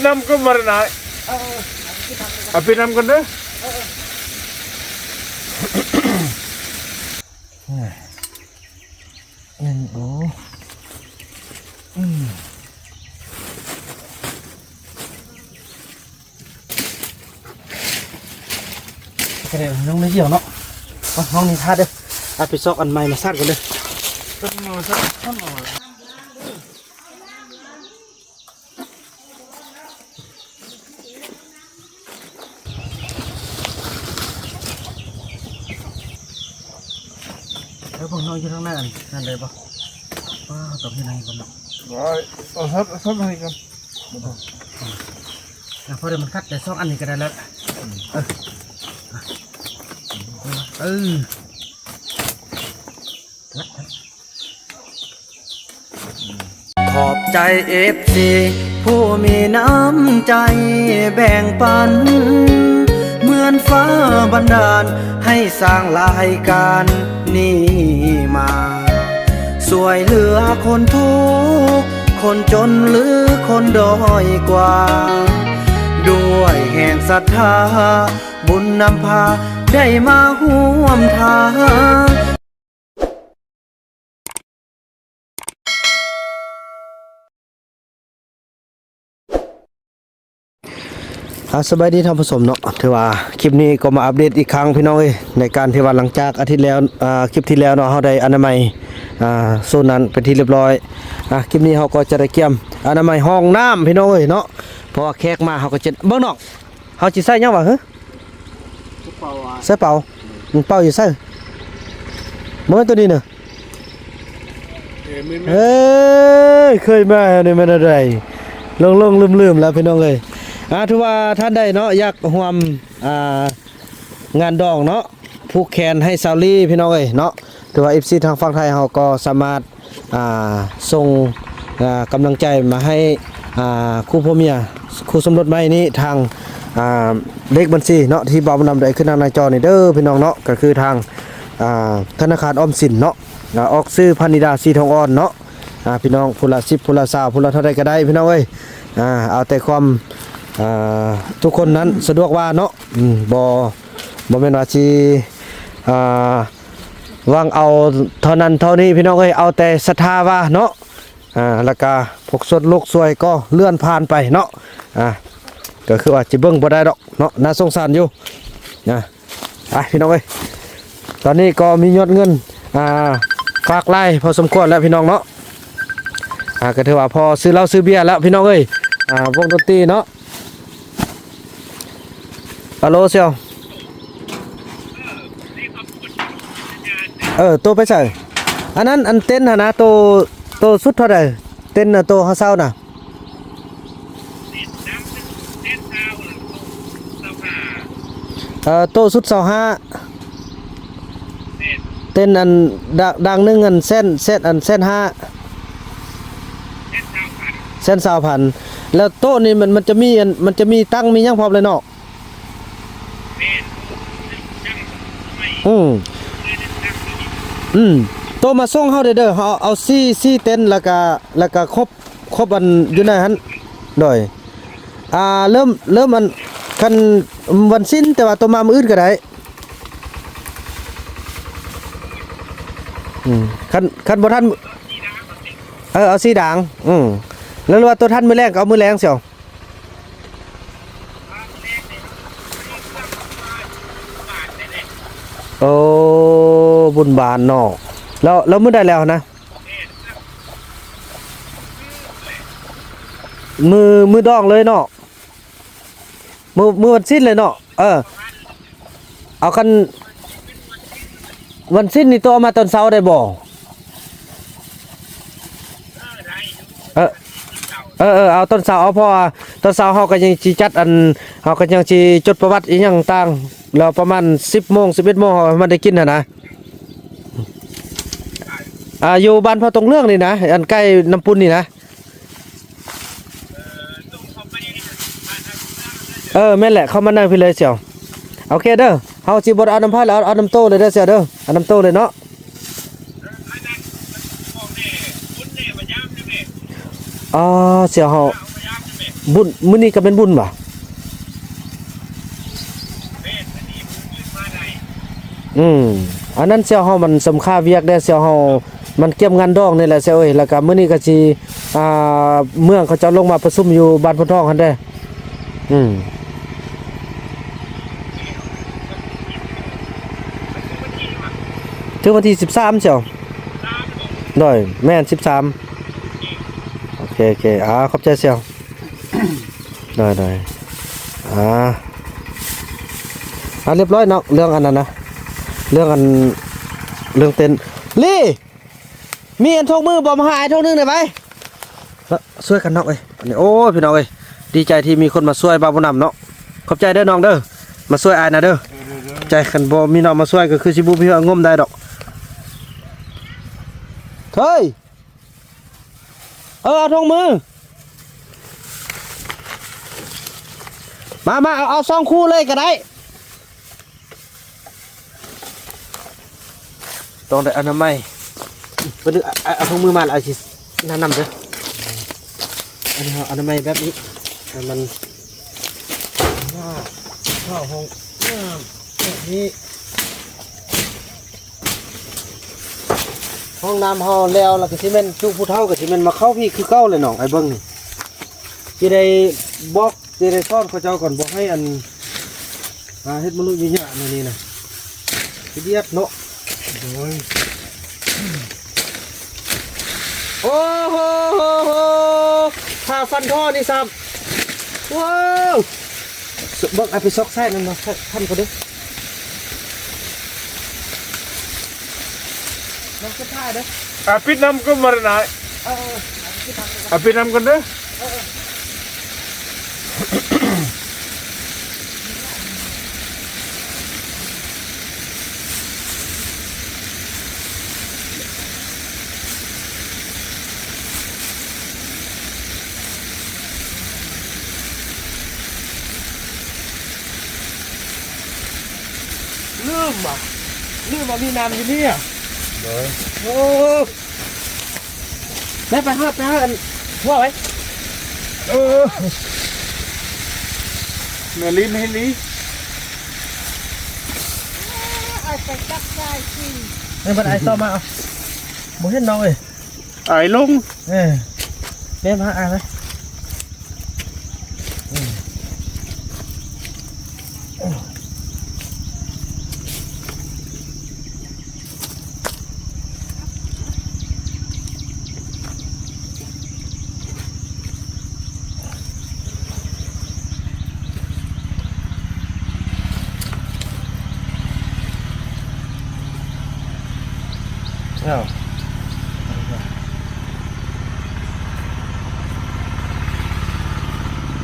น้ำก็มาหน่อยเอาไปน้ำกันเด้อโอ้กระเด็นน้องไม่เกี่ยวเนาะห้องนี้ท่าเด้อเอาไปซอกอันใหม่มาซัดกันเลยต้นมาซัดต้นมาแล้วพวกน้องอยู่ข้างหน้านั่นเลยปะว้าวตบที่ไหนกันเนาะเอาซัดให้กันพอเดี๋ยวมันคัดแต่ซอกอันนี้ก็ได้แล้วขอบใจFCผู้มีน้ำใจแบ่งปันเหมือนฟ้าบันดาลให้สร้างรายการนี้มาสวยเหลือคนทุกข์คนจนหรือคนด้อยกว่าด้วยแห่งศรัทธาบุญนำพาได้มาร่วมทางสบายดีท่านผู้ชมเนาะถือว่าคลิปนี้ก็มาอัปเดตอีกครั้งพี่น้องเอ้ยในการที่ว่าหลังจากอาทิตย์แล้วคลิปที่แล้วเนาะเฮาได้อนามัยโซนนั้นเป็นที่เรียบร้อยคลิปนี้เฮาก็จะได้เกี่ยมอนามัยห้องน้ำพี่น้องเอ้ยเนาะเพราะว่าแขกมาเฮาก็จะเบิ่งนอกเฮาสิใส่หยังวะฮะใส่เป่าเป่าอยู่ใส่บ่ตัวนี้เนาะเอ้ยเคยมานี่มันอะไรลงลืมๆแล้วพี่น้องเอ้ยถือว่าท่านได้เนาะอยากร่วมงานดองเนาะผูกแขนให้ซาวลี่พี่น้องเอ้ยเนาะถือว่า FC ทางฝั่งไทยเราก็สามารถส่งกำลังใจมาให้คู่พ่อเมียคู่สมรสใหม่นี้ทางเลขบัญชีเนาะที่บ่าวนำได้ขึ้นทางหน้าจอนี่เด้อพี่น้องเนาะก็คือทางธนาคารออมสินเนาะออกซื้อพนิดาสีทองอ่อนเนาะพี่น้องผู้ละ10ผู้ละ20ผู้ละเท่าใดก็ได้พี่น้องเอ้ยเอาแต่ความทุกคนนั้นสะดวกว่าเนาะบ่แม่นว่าสิวางเอาเท่านั้นเท่านี้พี่น้องเอ้ยเอาแต่ศรัทธาว่าเนาะแล้วก็พวกสดลูกสวยก็เลื่อนผ่านไปเนาะก็คือว่าสิเบิ่งบ่ได้ดอกเนาะน่าสงสารอยู่พี่น้องเอ้ยตอนนี้ก็มียอดเงินฝากไล่พอสมควรแล้วพี่น้องเนาะก็ถือว่าพอซื้อเหล้าซื้อเบียร์แล้วพี่น้องเอ้ยวงดนตรีเนาะฮัลโหลเซียวตัวไปใส่อันนั้นอันเต้นนะตัวสุดเท่าไหร่เต้นนะตัวเขาเศร้านะตัวสุด25เต้นอันดังนึงอันเส้นอันเส้น5เส้น20,000แล้วโต๊ะนี่มันจะมีตั้งมียังพร้อมเลยเนาะโตมาส่งเฮาเด้อเฮาเอาซี่เต็นแล้วก็ครบอันอยู่ในหันโดยเริ่มอันคันวันสิ้นแต่ว่าตัวมามื้ออื่นก็ได้คันบ่ทันเอาสีด่างแล้วว่าตัวทันมื้อแรงก็เอามื้อแรงเสี่ยวโอ้บุญบานเนาะแล้วมื้อได้แล้วนะมือดองเลยเนาะมือวันสิ้นเลยเนาะเอาคันวันสิ้นนี่ตัวมาตอนเช้าได้บ่เอาตอนเช้าเอาพอตอนเช้าเฮาก็ยังสิจัดอันเฮาก็ยังสิจดประวัติอีหยังต่างแล้วประมาณ10 โมง 11 โมงมันได้กินนะอยู่บ้านพ่อตรงเรื่องนี่นะอันใกล้น้ำปุ่นนี่นะแม่นแหละเข้ามานั่งพี่เลยเสี่ยวโอเคเด้อเฮาสิบ่เอาน้ำพายแล้วเอาน้ำโต้เลยเด้อเสี่ยวเด้อเอาน้ำโต้เลยเนาะเสี่ยวเฮา บุญมื้อนี้ก็เป็นบุญบ่อันนั้นเสี่ยวเฮามันสำค่าเวียกได้เสี่ยวเฮามันเก็บงานดองนี่แหละเสี่ยวเอ้ยแล้วก็มื้อนี้ก็สิเมืองเขาจะลงมาประชุมอยู่บ้านพนทองหั่นเด้ถึงวันที่13เสี่ยวได้แม่น13โอเคขอบใจเสี่ยวได้เรียบร้อยเนาะเรื่องอันนั้นนะเรื่องเต้นลี่มีอันทงมือบ่มาหาไอ้ทงนึงได้ไหมช่วยกันน้องเอ้ยอันนี้โอ้พี่น้องเอ้ยดีใจที่มีคนมาช่วยบ่าวบุญนำเนาะขอบใจเด้อน้องเด้อมาช่วยอ้ายนะเด้อใจคันบ่มีน้องมาช่วยก็คือสิบ่มีเฮืองมได้ดอกเฮ้ยเอาทงมือมาเอาสองคู่เลยก็ได้ต้องได้อนามัยไปดึงเอาถุงมือมาแล้วสิแนะนำเด้ออันนี้อนามัยแบบนี้มันเข้าห้องแบบนี้ห้องน้ำห้องแล้วก็สิแม่นทุกผู้เฒ่าก็สิแม่นมาเข้าพี่คือเก่าเลยน้องไอ้เบิ่งนี่สิได้บอกสิได้สอนเขาเจ้าก่อนบอกให้อันเฮ็ดมนุษย์ยุ่งยากนี่นะสิเดียดเนาะโอ้โหผ่าฟันท่อนี่ซ้ำว้าวเบิกเอาไปซอกไส้นั่นมาท่านเขาดิน้องจะท่าเด้อ ปิดน้ำก็มาหน่อยปิดน้ำกันเด้อลืมมามีน้ำอยู่นี่อ่ะโอ้แม่ไปหาอันว่าไว้แม่ลีไม่ลี แม่บัดไอ้ซ้อมมาเอาบ่เห็นน้องเลย ไอ้ลง แม่มาหาไหม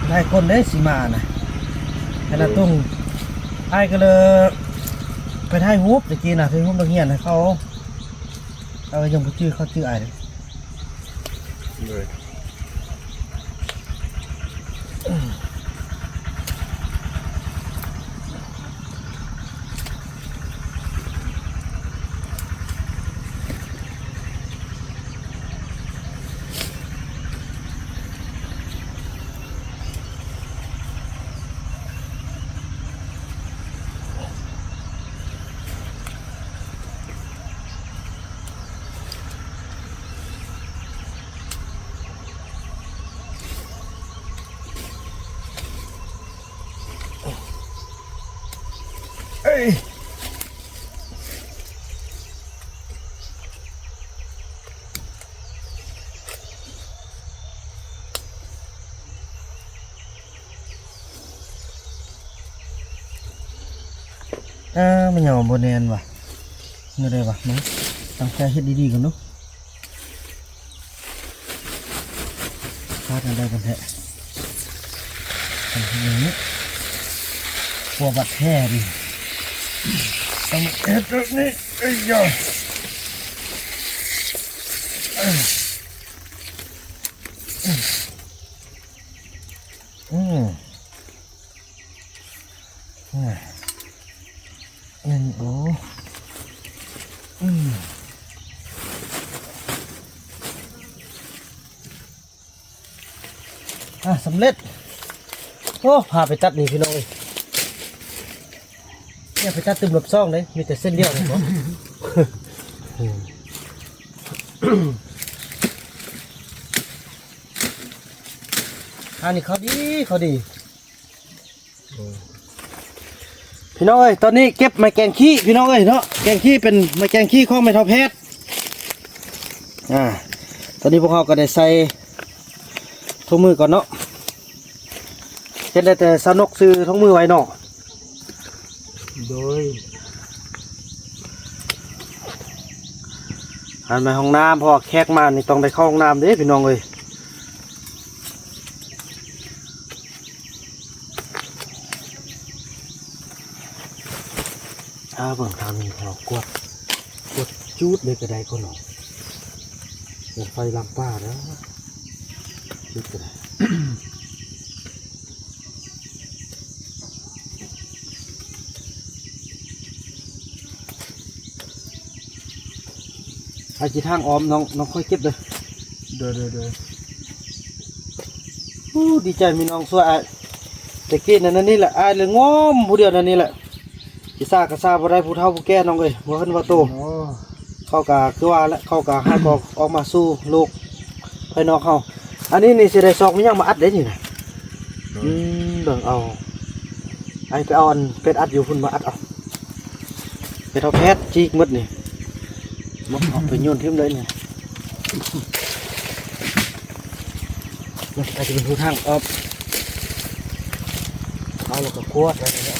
ได้คนได้สีมานะขณะตุ้งไอ้ก็เลยไปถ่ายรูปตะกี้นะถ่ายรูปนักเรียนให้เขาเอายังไปชื่อเขาชื่อไอ้เลยมันยังบนเนียนว่ะเมื่อไรวะมั้งตั้งใจเฮ็ดดีๆกันเนาะพาดกันได้กันแท้ทำอย่างนี้พวกบัดแท้ดิต้องเฮ็ดแบบนี้ไอ้ยาโอ้สำเร็จ โอ้พาไปตัดนี่พี่น้องเอ้ยเนี่ยไปตัดตึมหลบซ่องเลยมีแต่เส้นเดียวเลยบ่ อันนี้เขาดีพี่น้องเอ้ยตอนนี้เก็บไม้แกงขี้พี่น้องเอ้ยเนาะแกงขี้เป็นไม้แกงขี้ของไม้เท่าเพชรตอนนี้พวกเขาก็ได้ใส่ถุงมือก่อนเนาะเห็นได้แต่สนุกซื้อถุงมือไว้เนาะ โดย อันไปห้องน้ำพอแขกมานี่ต้องได้เข้าห้องน้ำเด้พี่น้องเอ้ยเบิ่งทางนี้เรากดจูดเลยก็ได้คนหนอเปิดไฟลำป้าแล้วจูดก็ได้ ไอ้จีทางออมน้องค่อยเก็บเลย โดย ดีใจมีน้องสวยไอ้แต่กี้นั่นนี่แหละไอ้เลยง้อมผู้เดียวนั่นนี่แหละกิซ่ากระซาบ่ได้ผู้เฒ่าผู้แก่น้องเอ้ยบ่เพิ่นว่าโต โอ้ เข้ากะคือว่าแล้วเข้ากะให้ออกมาสู้ลูกภายนอกเขาอันนี้นี่สิได้ซอกมันยังมาอัดได้นี่นะเบิ่งเอาไอ้ไปเอาอันเป็ดอัดอยู่พุ่นมาอัดเอาเป็ดเอาแพทย์จีกหมดนี่บ่เอาไปโยนทิ้งเลยนี่อาจจะเป็นผู้ทางออกเอาแล้วก็ขวดอะไรเนี่ย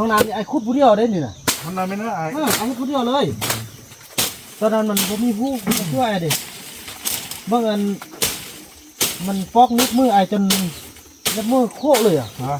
ห้องน้ำนี่ไอ้คุดผู้เดียวได้นี่นะ มันน่าไม่น่าอาย ไอ้ผู้เดียวเลยตอนนั้นมันบ่มีผู้ช่วยไอ้ดิบางอันมันฟอกนิดมือไอ้จนเล็บมือโคกเลยอ่ะ ฮะ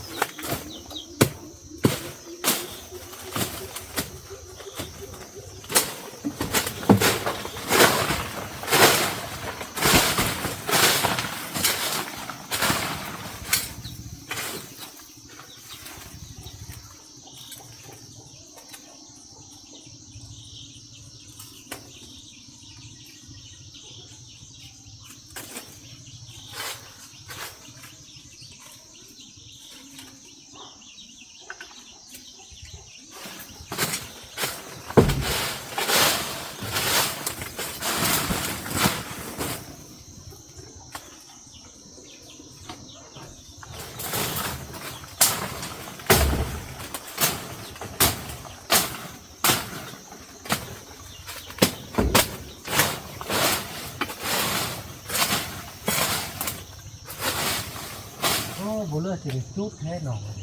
โอ้บุเลือดสิจุดแท้หนองเลย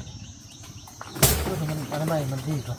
เพื่อมันอะไรใหม่มันดีกว่า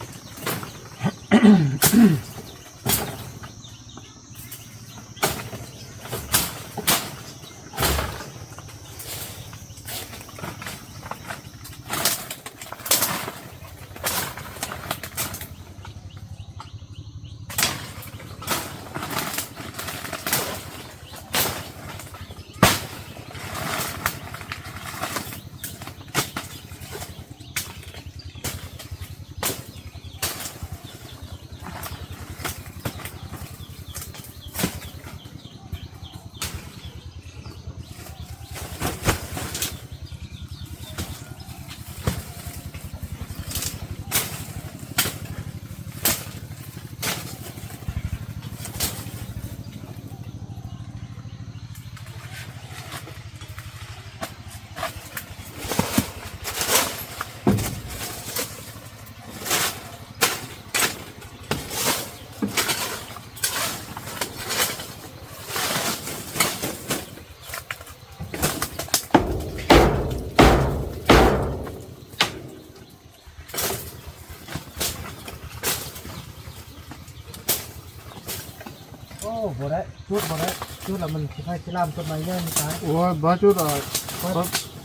บ่ได้จุดบ่ได้จุดแล้วมันสิให้สิลามต้นไม้ใหญ่มันตาย โอ้ยบ้าจุดอ่ะ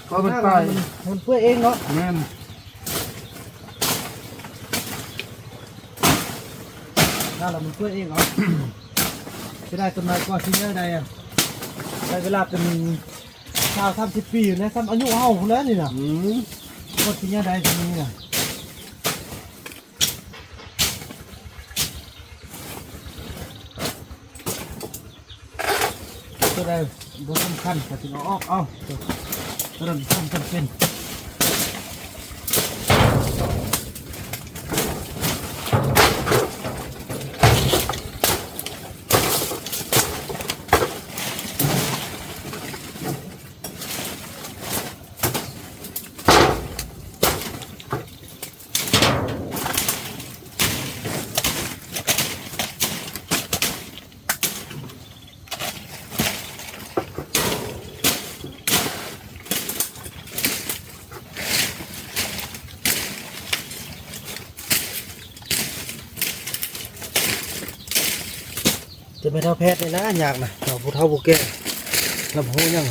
ก็เป็นตาย มันเพื่อเองเนาะ แม่น ถ้าเรามันเพื่อเองเนาะจะได้ต้นไม้ก็ชิ้นใหญ่ได้อะใช้เวลาเป็นชาว30 ปีอยู่นะอายุเฮาพุ่นแล้วนี่น่ะก็ชิ้นใหญ่ได้ชิ้นนี้น่ะก็ได้บ่สำคัญก็สิเอาออกเอาตัวนั้นจำเป็น จะไม่เท่าแพทย์เลยนะอยากนะเราผู้เฒ่าผู้แก่ลำโพงยัง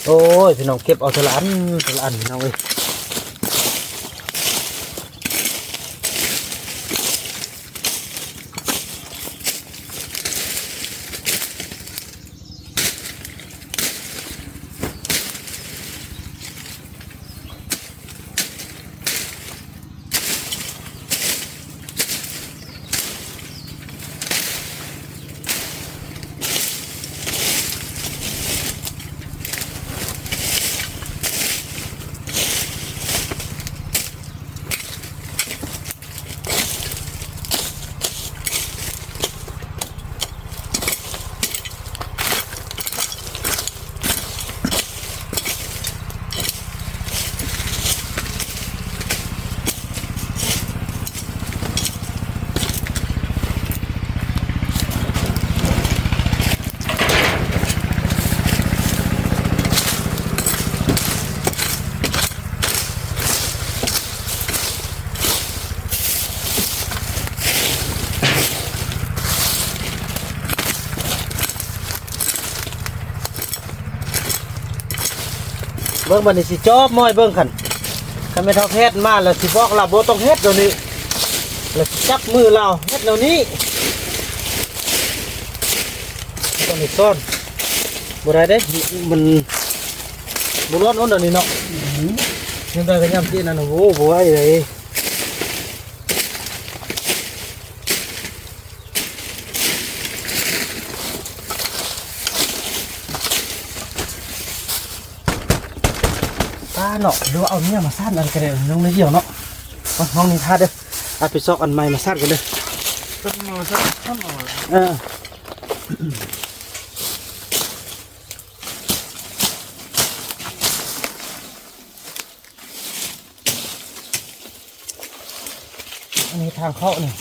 โอ้ยพี่น้องเก็บเอาทีละอันทีละอันพี่น้องเอ้ยเบิ่งบัดนี้สิจอบม้อยเบิ่งคันไม่เท่าแพทย์มาแล้วสิบอกเราบ่ต้องเฮ็ดเดี๋ยวนี้แล้วสิจับมือเราเฮ็ดเดี๋ยวนี้ต้องนี่ซ่อนบ่ได้เด้มันบ่ร้อนเดี๋ยวนี้เนาะยังได้ก็ยำตีนั่นน่ะโอ้บ่ไหวเลยเนาะหรือว่าเอาเนี่ยมาสั้นอะไรกันเลยน้องไม่เกี่ยวเนาะห้องนี้ท่าเด้อเอาไปซอกอันใหม่มาสั้นกันเลย ต้นมาสักต้นมา อันนี้ทางเข้าเนี่ย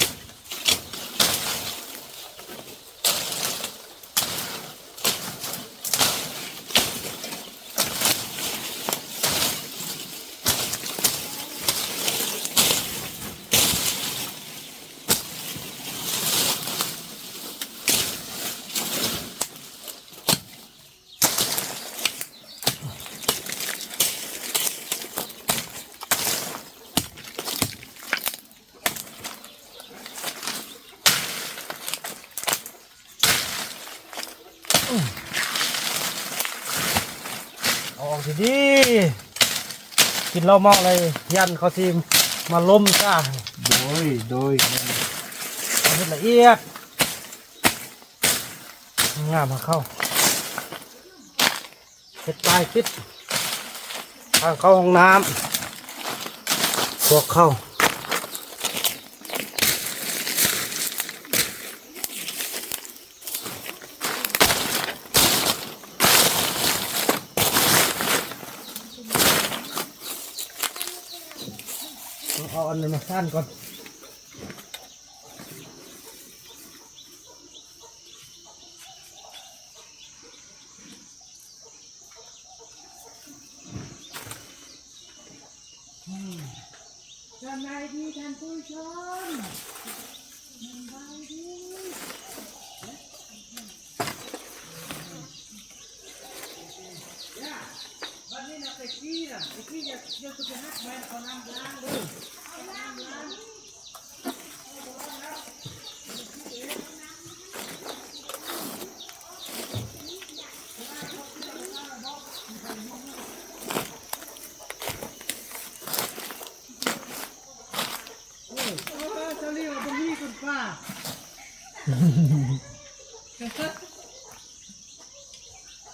ออกดีๆกินเหล้าเมาอะไรยันเขาทีมมาล้มจ้า โดย ให้ละเอียดงามมาเข้าเช็ดปลายคิดทางเข้าห้องน้ำบอกเข้าเอาอันนี้มาสั้นก่อน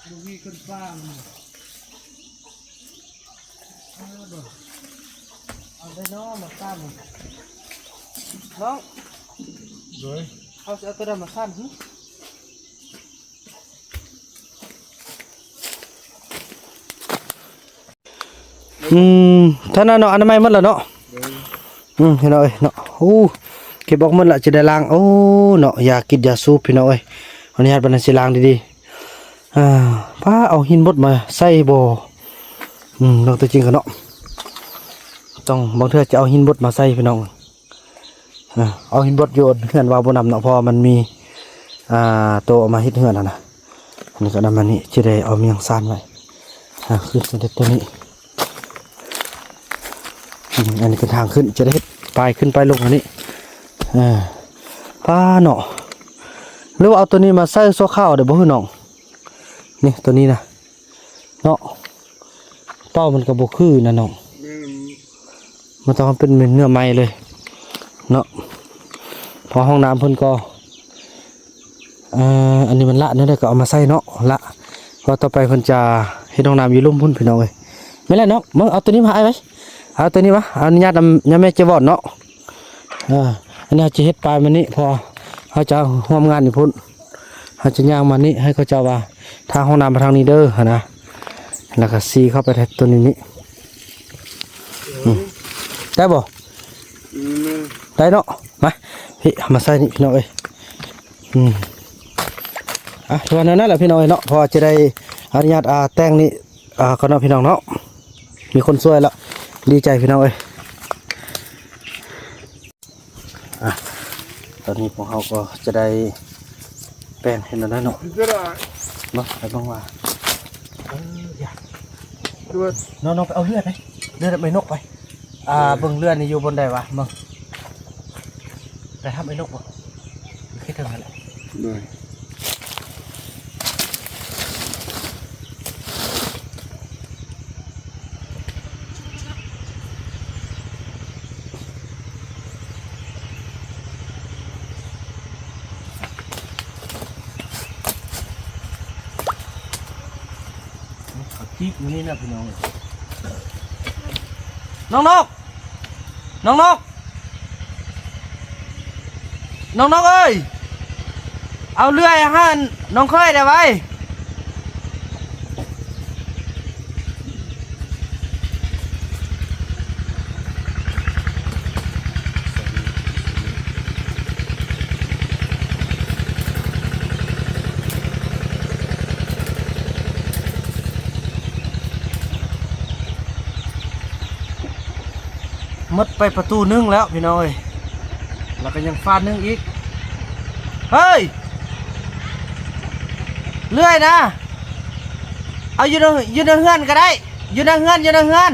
ดูมีคนฟ้ามันเอาได้น้อมาซ้ำน้อง โดย เอาจะเอาตัวนั้นมาซ้ำหึ ท่านน่ะเนาะอนามัยหมดแล้วเนาะพี่น้องเอ้ยเนาะโอ้เก็บออกหมดละจะได้ล้างโอ้เนาะยากินยาสูบพี่น้องเอ้ยวันนี้ฮัดบันสิล้างดีๆป้าเอาหินบดมาใส่บ่น้องตัวจริงกันเนาะต้องบางเทื่อจะเอาหินบดมาใส่พี่น้องเอาหินบดโยนเฮือนว่าบ่นำเนาะเพอมันมีโตเอามาเฮ็ดเฮือนนะอันนี้ก็นำมานี่จะได้เอาเมียงซ่านไว้ขึ้นสเต็ปตัวนี้อันนี้เป็นทางขึ้นจะได้เฮ็ดปลายขึ้นไปลงอันนี้ป้าเนาะหรือว่าเอาตัวนี้มาใส่โซ่ข้าวเดี๋ยวบ่ฮื้อน้องนี่ตัวนี้นะเนาะเป้ามันก็บ่คือนะน้องมันต้องเป็นเนื้อไม้เลยเนาะพอห้องน้ำเพิ่นก็อันนี้มันละเนี่ยได้ก็เอามาใส่เนาะละพอต่อไปเพิ่นจะเฮ็ดห้องน้ำอยู่ลุ่มพุ่นพี่น้องเอ้ยไม่แล้วเนาะมึงเอาตัวนี้มาให้ไว้เอาตัวนี้มาเอาญาติยาแม่จะวอดเนาะอันนี้จะเฮ็ดปลายมันนี่พอเขาจะร่วมงานอยู่พุ่นเขาจะย่างมานี่ให้เขาเจ้าว่าทางห้องน้ำมาทางนี้เด้อนะแล้วก็ซีเข้าไปแทนตัวนี้นี่ได้บ่ได้เนาะมาพี่เอามาใส่นี่พี่น้องเอ้ยตัวนั้นนั่นแหละพี่น้องเอ้ยเนาะพอจะได้อนุญาตแต่งนี่ก็เนาะพี่น้องเนาะมีคนช่วยแล้วดีใจพี่น้องเอ้ยตอนนี้พวกเราก็จะได้แป้งเห็นแล้วนะเนาะ จะได้ เนาะไปบ้างว่า ด้วย น้องไปเอาเลือดไปเลือดไปนกไปเบิ่งเลือดนี่อยู่บนใดวะมึงไปทำไอ้นกบ่คิดถึงอะไร ด้วย จิ๊กนี่นะพี่น้องน้องนกน้องนกน้องนกเอ้ยเอาเลื่อยให้น้องเคยได้ไว้มดไปประตูนึงแล้วพี่น้องเอ้ยแล้วก็ยังฟาดนึงอีกเฮ้ยเลื่อยนะเอาอยู่ในเฮือนก็ได้อยู่ในเฮือน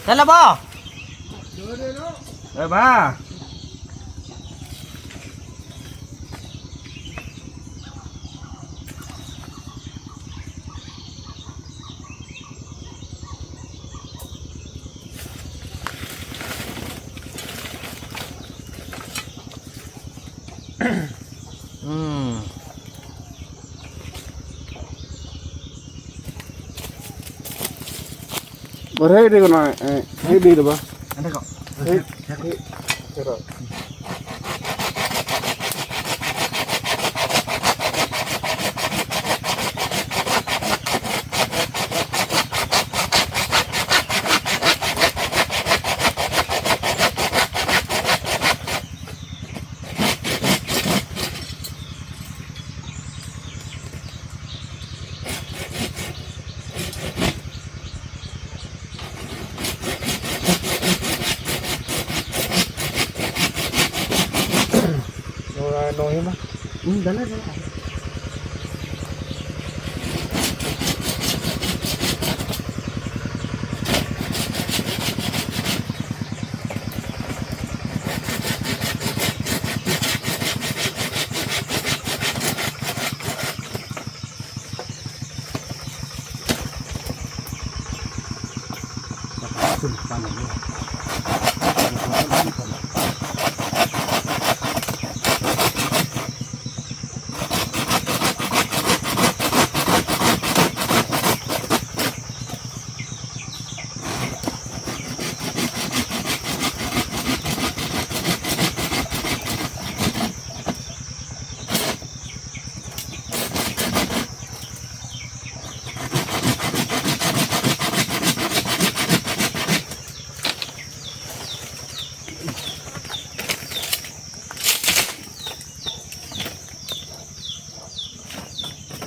ได้แล้วบ่เดี๋ยวมา Mà thấy đi con này, thấy đi được không? อันนี้ก็ Thấy, thấy, thấy rồi. น้อยมั้ย เดี๋ยวนะ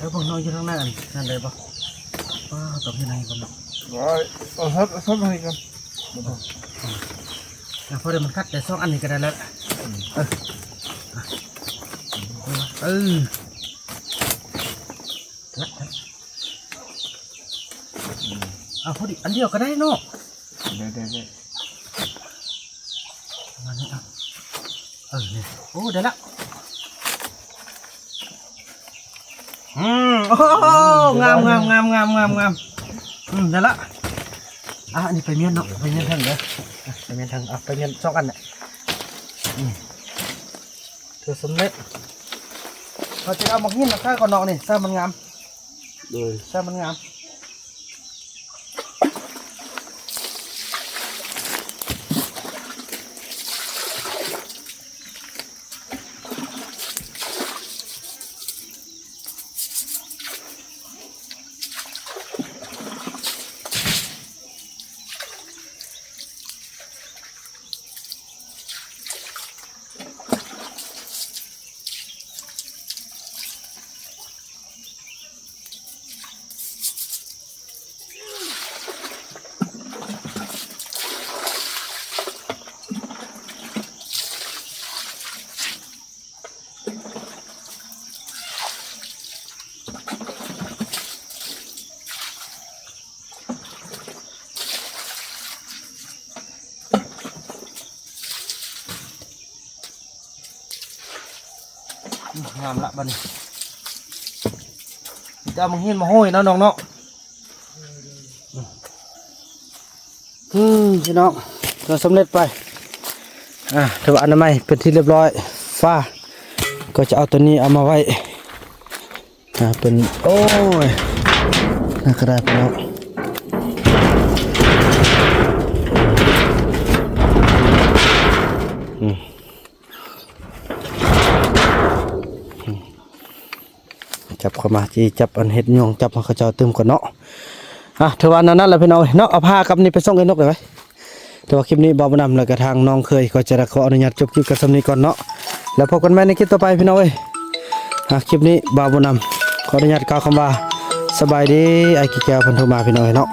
แล้วพวกน้องอยู่ข้างหน้านั่นเลยปะว้าวตบยังไงกันเนาะ Rồi, sắp này con. พอเดี๋ยวมันคัดแต่ซอกอันนี้ก็ได้แล้วเอาพอดีอันเดียวก็ได้เนาะ Đây. มานี่เอาเนี่ยโอ้ได้ละโอ้งามได้ละอันนี้ไปเมียนเนาะไปเมียนทางเด้อไปเมียนทางไปเมียนซอกอันเนี่ยเธอสำเร็จเราจะเอามาหินมาฆ่าก่อนเนาะนี่ซามันงาม Rồi. ซามันงามงามละบ้านี้จะเอามาหินมาห้อยเนาะน้องเนาะพี่น้องเราสำเร็จไปถือว่าอนามัยเป็นที่เรียบร้อยฟ้าก็จะเอาตัวนี้เอามาไว้เป็นโอ้ยน่ากระดาษพี่น้องจับเข้ามาจีจับอันเห็ดยงจับมาเขาเจ้าตึมก่อนเนาะถือว่านั้นแหละพี่น้องเนาะเอาผ้ากับนี่ไปส่งไอ้นกเลยไหมแต่ว่าคลิปนี้บ่าวบ่นำแล้วก็ทางน้องเคยก็จะขออนุญาตจบคลิปกับสำนีก่อนเนาะแล้วพบกันใหม่ในคลิปต่อไปพี่น้องคลิปนี้บ่าวบ่นำขออนุญาตกล่าวคำว่าสบายดีไอ้กิ๊กแก้วพันธุมาพี่น้องเนาะ